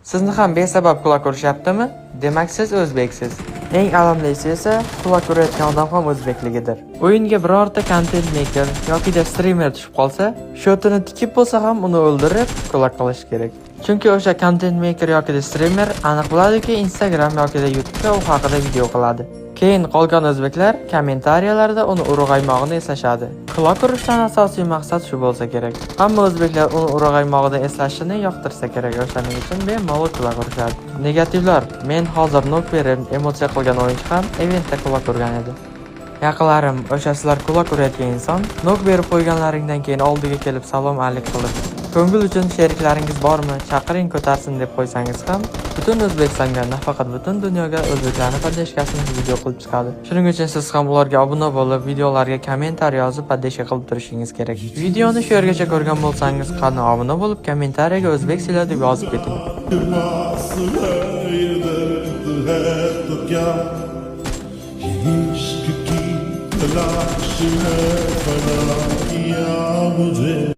Sizni ham besabab quloq urishyaptimi? Demak siz o'zbeksiz. Eng alamlisi esa quloq urayotgan odam ham o'zbekligidir. O'yinga birorta content maker yoki streamer tushib qolsa, shotini tikib bo'lsa ham uni o'ldirib quloq qilish kerak. Chunki o'sha content maker yoki streamer aniq biladiki, Instagram yoki YouTube'da u haqida video qiladi. Keyin qolgan o'zbeklar kommentariyalarda uni urug'aymog'ini eslashadi. Quloq urishdan asosiy maqsad shu bo'lsa kerak. Hamma o'zbeklar uni urug'aymog'ida eslashini yoqtirsa kerak, o'shaning uchun bemalol quloq urishadi. Negativlar: men hozir nok berib emotsiya qilgan o'yinchi ham eventda quloq urgan edi. Yaqinlarim, o'sha sizlar quloq urayotgan inson nok berib qo'yganlaringdan keyin oldiga kelib salom alik qilib, ko'ngil uchun sheriklaringiz bormi, chaqiring ko'tarsin deb qo'ysangiz ham butun O'zbekistonga, nafaqat butun dunyoga o'zbeklarni podeshkasini video qilib chiqadi. Shuning uchun siz ham ularga obuna bo'lib, videolarga kommentariy yozib podeshka qilib turishingiz kerak. Videoni shu yergacha ko'rgan bo'lsangiz, qani obuna bo'lib, kommentariyaga o'zbek sila deb yozib keting.